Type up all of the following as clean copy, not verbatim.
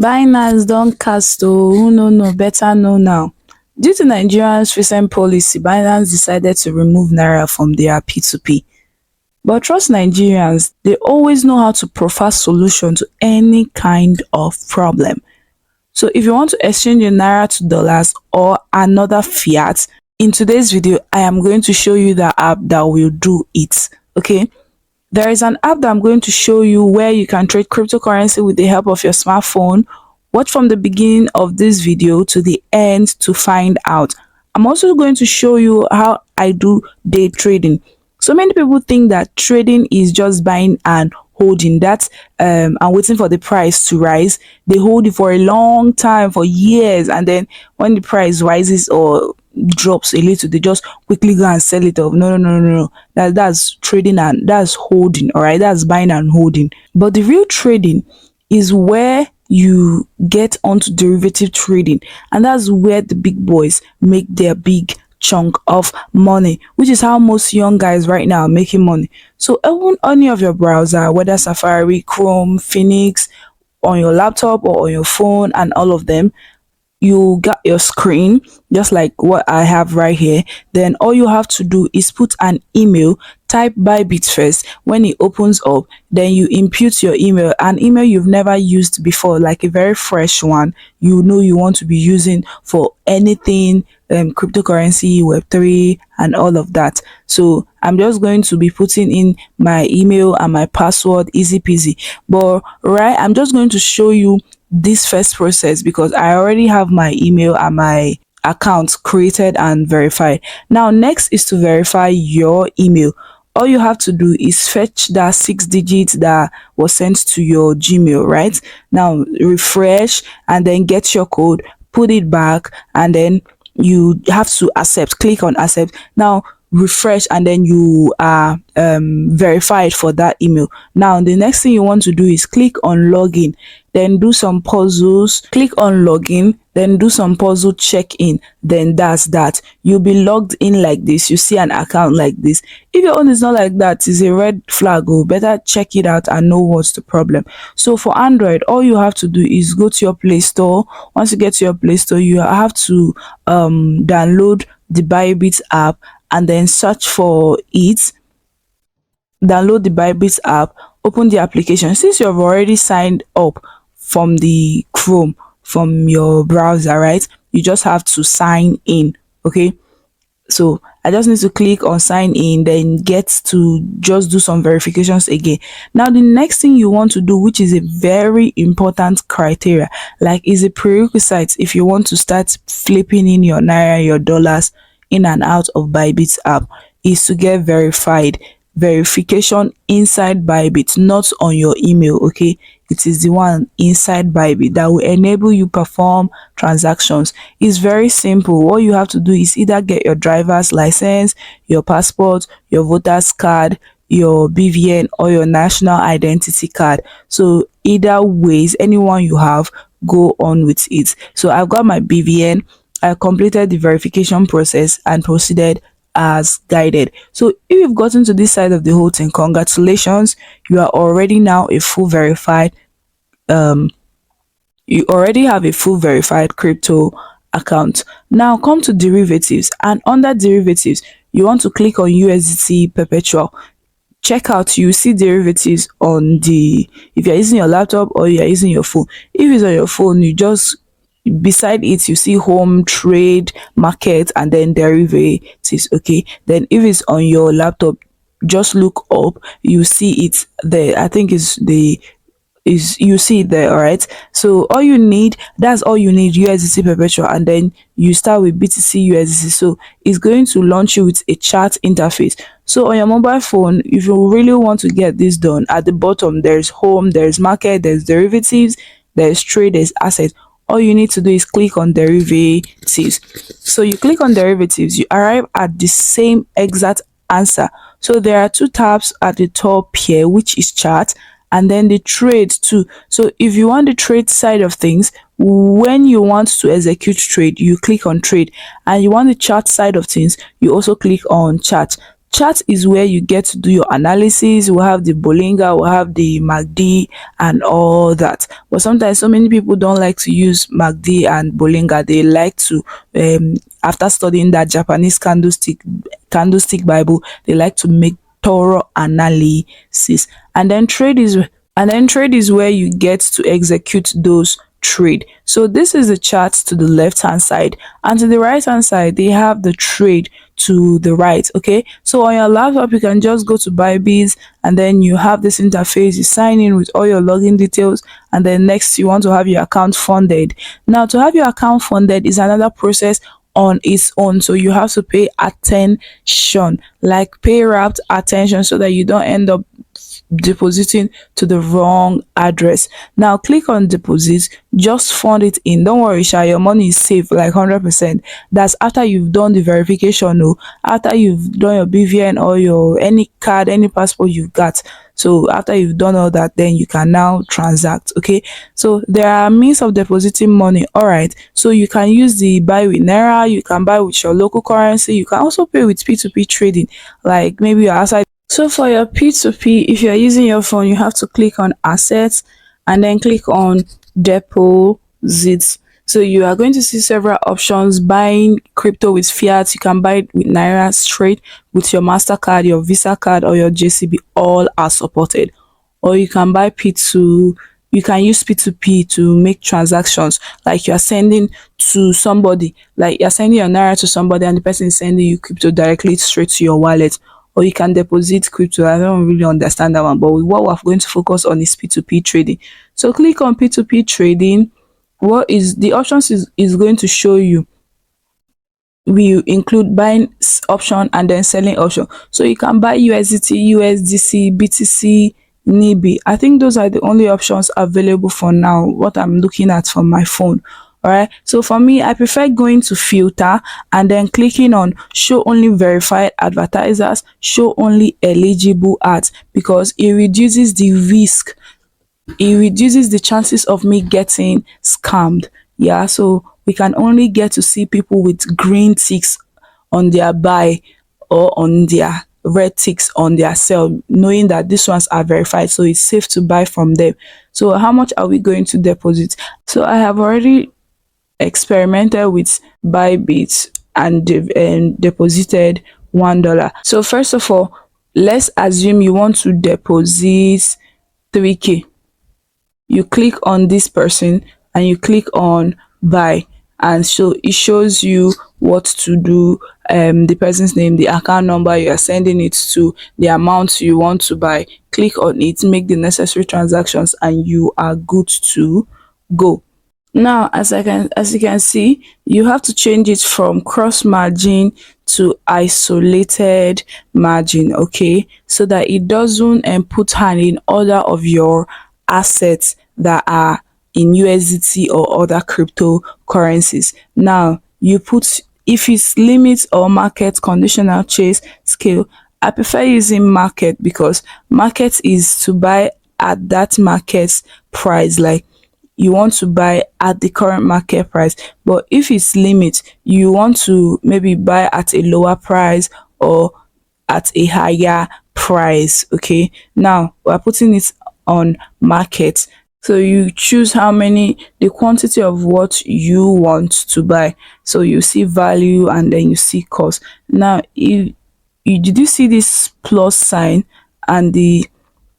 Binance don cast who no better know now. Due to Nigeria's recent policy, Binance decided to remove Naira from their P2P. But trust Nigerians, they always know how to provide solution to any kind of problem. So if you want to exchange your Naira to dollars or another fiat, in today's video, I am going to show you the app that will do it. Okay? There is an app that I'm going to show you where you can trade cryptocurrency with the help of your smartphone. Watch from the beginning of this video to the end to find out. I'm also going to show you how I do day trading. So many people think that trading is just buying and holding that and waiting for the price to rise. They hold it for a long time, for years, and then when the price rises or drops a little, they just quickly go and sell it off. No. That's trading and that's holding, all right? That's buying and holding. But the real trading is where you get onto derivative trading, and that's where the big boys make their big chunk of money, which is how most young guys right now are making money. So open any of your browser, whether Safari, Chrome, Phoenix, on your laptop or on your phone, and all of them, you got your screen just like what I have right here. Then all you have to do is put an email, type BYBIT first. When it opens up, then you input your email, an email you've never used before, like a very fresh one you know you want to be using for anything cryptocurrency, web3, and all of that. So I'm just going to be putting in my email and my password, easy peasy. But right, I'm just going to show you this first process because I already have my email and my account created and verified. Now next is to verify your email. All you have to do is fetch that 6 digits that was sent to your Gmail, right? Now refresh and then get your code, put it back, and then you have to accept. Click on accept. Now refresh and then you are verified for that email. Now the next thing you want to do is click on login, then do some puzzles. Click on login, then do some puzzle check-in. Then that's that. You'll be logged in like this. You see an account like this. If your own is not like that, it's a red flag. Oh, better check it out and know what's the problem. So for Android, all you have to do is go to your Play Store. Once you get to your Play Store, you have to download the BYBIT app and then search for it. Download the BYBIT app, open the application. Since you've already signed up from the Chrome, from your browser, right, you just have to sign in. Okay, so I just need to click on sign in, then get to just do some verifications again. Now the next thing you want to do, which is a very important criteria, like is a prerequisite if you want to start flipping in your naira, your dollars in and out of BYBIT app, is to get verified. Verification inside BYBIT, not on your email. Okay, it is the one inside BYBIT that will enable you perform transactions. It's very simple. All you have to do is either get your driver's license, your passport, your voter's card, your BVN, or your national identity card. So either ways, anyone you have, go on with it. So I've got my BVN. I completed the verification process and proceeded as guided. So if you've gotten to this side of the whole thing, congratulations, you are already now a full verified you already have a full verified crypto account. Now come to derivatives, and under derivatives you want to click on USDT perpetual. Check out, you see derivatives on the, if you're using your laptop or you're using your phone. If it's on your phone, you just, beside it you see home, trade, market, and then derivatives. Okay, then if it's on your laptop, just look up, you see it there. I think it's the, is, you see it there. All right, so all you need, that's all you need, USDT perpetual, and then you start with BTC USDC. So it's going to launch you with a chat interface. So on your mobile phone, if you really want to get this done, at the bottom there's home, there's market, there's derivatives, there's trade, there's assets. All you need to do is click on derivatives. So you click on derivatives, you arrive at the same exact answer. So there are two tabs at the top here, which is chart, and then the trade too. So if you want the trade side of things, when you want to execute trade, you click on trade, and you want the chart side of things, you also click on chart. Chart is where you get to do your analysis. We'll have the Bolinga, we'll have the MACD and all that. But sometimes so many people don't like to use MACD and Bolinga. They like to after studying that Japanese candlestick Bible, they like to make thorough analysis. And then trade is where you get to execute those trade. So this is the chart to the left hand side, and to the right hand side they have the trade to the right. Okay, so on your laptop you can just go to BYBIT, and then you have this interface. You sign in with all your login details, and then next you want to have your account funded. Now, to have your account funded is another process on its own, so you have to pay attention, like pay rapt attention, so that you don't end up depositing to the wrong address. Now click on deposit, just fund it in. Don't worry, Sha, your money is safe like 100%. That's after you've done the verification, no, after you've done your BVN or your any card, any passport you've got. So after you've done all that, then you can now transact. Okay, so there are means of depositing money. All right, so you can use the buy with naira, you can buy with your local currency, you can also pay with p2p trading, like maybe you're outside. So for your P2P, if you're using your phone, you have to click on assets and then click on deposits. So you are going to see several options. Buying crypto with fiat, you can buy it with naira straight with your MasterCard, your Visa card, or your JCB. All are supported. Or you can buy P2, you can use P2P to make transactions, like you are sending to somebody, like you're sending your naira to somebody and the person is sending you crypto directly straight to your wallet. Or you can deposit crypto. I don't really understand that one, but what we're going to focus on is P2P trading. So click on P2P trading. What is the options is going to show you. We include buying option and then selling option. So you can buy USDT, USDC, BTC, NIBI. I think those are the only options available for now, what I'm looking at from my phone. All right, so for me, I prefer going to filter and then clicking on show only verified advertisers, show only eligible ads, because it reduces the risk, it reduces the chances of me getting scammed. Yeah, so we can only get to see people with green ticks on their buy or on their red ticks on their sell, knowing that these ones are verified, so it's safe to buy from them. So how much are we going to deposit? So I have already experimented with BYBIT and deposited $1. So first of all, let's assume you want to deposit 3k. You click on this person and you click on buy, and so it shows you what to do, the person's name, the account number you are sending it to, the amount you want to buy. Click on it, make the necessary transactions, and you are good to go. Now, as you can see, you have to change it from cross margin to isolated margin, okay, so that it doesn't put hand in order of your assets that are in USDT or other cryptocurrencies. Now you put, if it's limit or market conditional chase scale, I prefer using market, because market is to buy at that market's price, like you want to buy at the current market price. But if it's limit, you want to maybe buy at a lower price or at a higher price. Okay, now we're putting it on market, so you choose how many, the quantity of what you want to buy. So you see value and then you see cost. Now if you did, you see this plus sign and the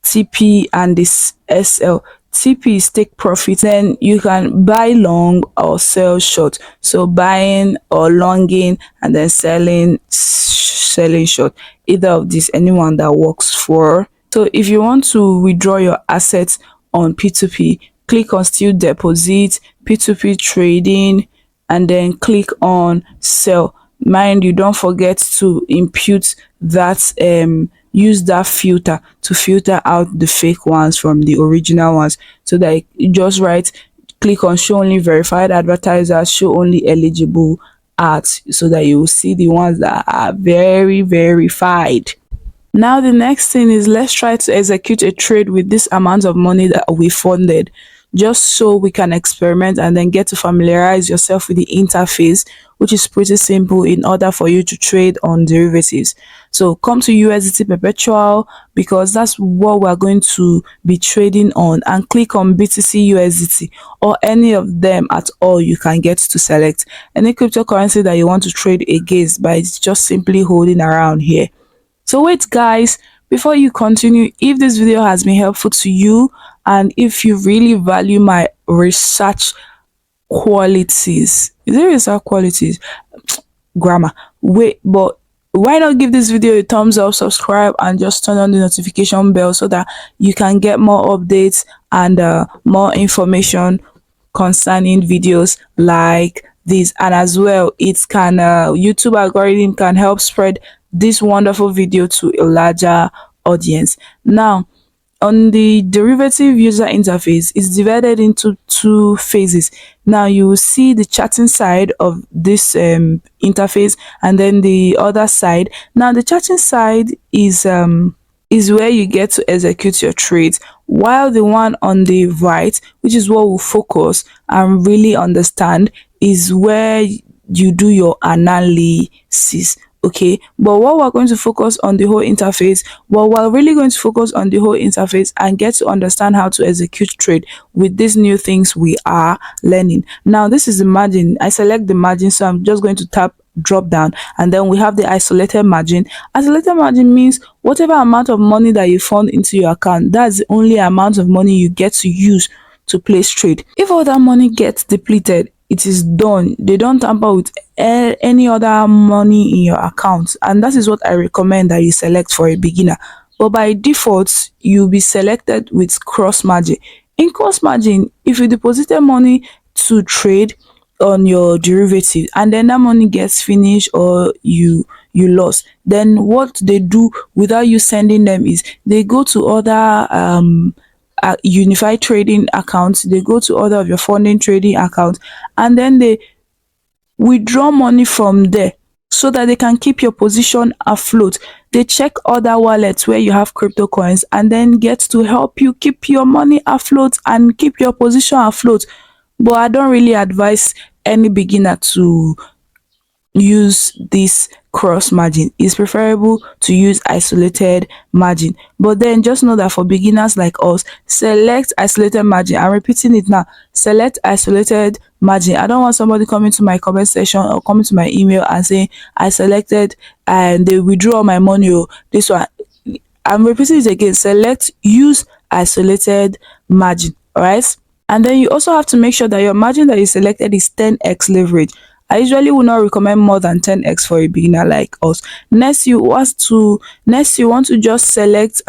TP and this SL. TP is take profit, then you can buy long or sell short. So buying or longing and then selling short. Either of these, anyone that works for. So if you want to withdraw your assets on P2P, click on still deposit, P2P trading, and then click on sell. Mind you, don't forget to impute that, use that filter to filter out the fake ones from the original ones, so that you just write, click on show only verified advertisers, show only eligible ads, so that you will see the ones that are very verified. Now the next thing is, let's try to execute a trade with this amount of money that we funded. just so we can experiment and then get to familiarize yourself with the interface, which is pretty simple in order for you to trade on derivatives. So come to USDT perpetual because that's what we're going to be trading on, and click on BTC USDT or any of them at all. You can get to select any cryptocurrency that you want to trade against by just simply holding around here. So wait guys, before you continue, if this video has been helpful to you and if you really value my research qualities, is it research qualities? Grammar. Wait, but why not give this video a thumbs up, subscribe, and just turn on the notification bell so that you can get more updates and more information concerning videos like this. And as well, it can YouTube algorithm can help spread this wonderful video to a larger audience. Now, on the derivative user interface is divided into two phases. Now you will see the chatting side of this interface, and then the other side. Now the chatting side is where you get to execute your trades, while the one on the right, which is what we'll focus and really understand, is where you do your analysis. Okay, but what we're going to focus on the whole interface, well, we're really going to focus on the whole interface and get to understand how to execute trade with these new things we are learning. Now this is the margin. I select the margin, so I'm just going to tap drop down, and then we have the isolated margin. Isolated margin means whatever amount of money that you fund into your account, that's the only amount of money you get to use to place trade. If all that money gets depleted, it is done. They don't tamper with any other money in your account, and that is what I recommend that you select for a beginner. But by default, you'll be selected with cross margin. In cross margin, if you deposited money to trade on your derivative and then that money gets finished or you lost, then what they do without you sending them is they go to other unified trading accounts, they go to other of your funding trading accounts, and then they withdraw money from there so that they can keep your position afloat. They check other wallets where you have crypto coins and then get to help you keep your money afloat and keep your position afloat. But I don't really advise any beginner to use this cross margin. It's preferable to use isolated margin, but then just know that for beginners like us, select isolated margin. I'm repeating it now, select isolated margin. I don't want somebody coming to my comment section or coming to my email and saying I selected and they withdraw my money. Oh, this one, I'm repeating it again, select use isolated margin. All right, and then you also have to make sure that your margin that you selected is 10x leverage. I usually will not recommend more than 10x for a beginner like us. Next you want to just select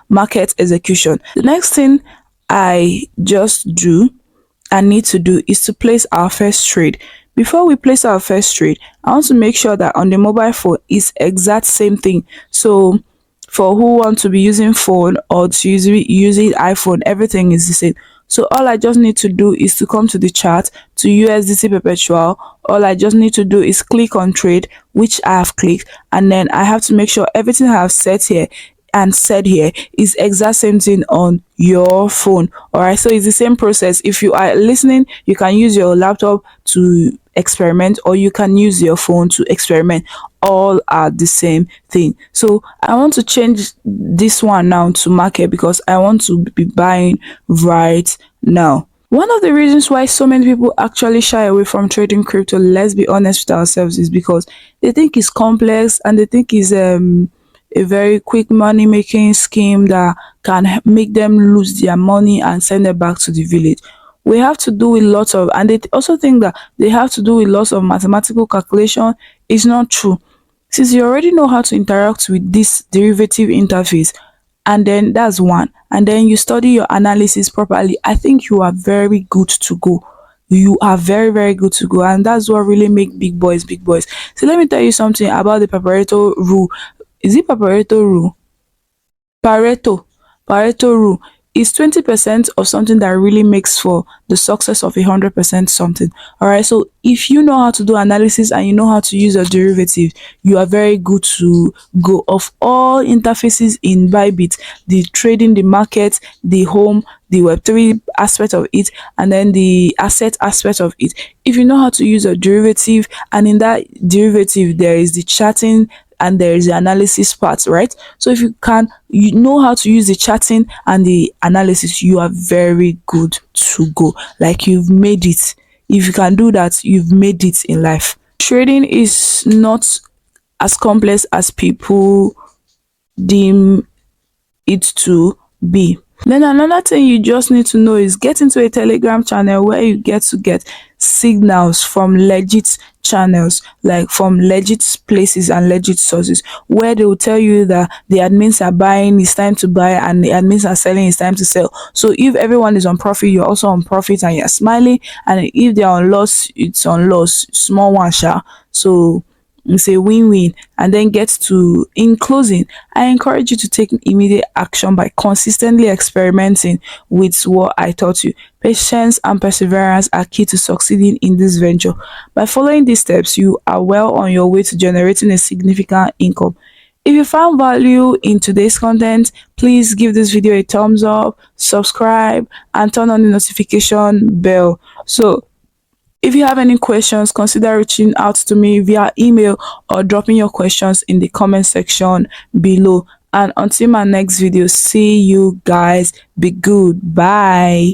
market execution. The next thing I just do and need to do is to place our first trade. Before we place our first trade, I want to make sure that on the mobile phone is exact same thing. So for who want to be using phone or to using iPhone, everything is the same. So all I just need to do is to come to the chart to USDT perpetual. All I just need to do is click on trade, which I have clicked, and then I have to make sure everything I have set here and said here is exact same thing on your phone. All right, so it's the same process. If you are listening, you can use your laptop to experiment or you can use your phone to experiment. All are the same thing. So I want to change this one now to market because I want to be buying right now. One of the reasons why so many people actually shy away from trading crypto, let's be honest with ourselves, is because they think it's complex and they think it's a very quick money making scheme that can make them lose their money and send it back to the village. We have to do a lot of, and they also think that they have to do a lot of mathematical calculation. It's not true. Since you already know how to interact with this derivative interface, and then that's one, and then you study your analysis properly, I think you are very good to go. You are very, very good to go, and that's what really make big boys big boys. So let me tell you something about the Pareto rule. Is it Pareto rule? Pareto rule. is 20% of something that really makes for the success of 100% something. All right. So if you know how to do analysis and you know how to use a derivative, you are very good to go. Of all interfaces in Bybit, the trading, the market, the home, the Web3 aspect of it, and then the asset aspect of it. If you know how to use a derivative, and in that derivative, there is the charting and there is the analysis part, right? So if you know how to use the charting and the analysis, you are very good to go. Like you've made it. If you can do that, you've made it in life. Trading is not as complex as people deem it to be. Then another thing you just need to know is get into a Telegram channel where you get signals from legit channels, like from legit places and legit sources, where they will tell you that the admins are buying, it's time to buy, and the admins are selling, it's time to sell. So if everyone is on profit, you're also on profit and you're smiling, and if they're on loss, it's on loss, small one sha. So it's a win-win. And then get to, in closing, I encourage you to take immediate action by consistently experimenting with what I taught you. Patience and perseverance are key to succeeding in this venture. By following these steps, you are well on your way to generating a significant income. If you found value in today's content, please give this video a thumbs up, subscribe, and turn on the notification bell. So if you have any questions, consider reaching out to me via email or dropping your questions in the comment section below. And until my next video, see you guys. Be good. Bye.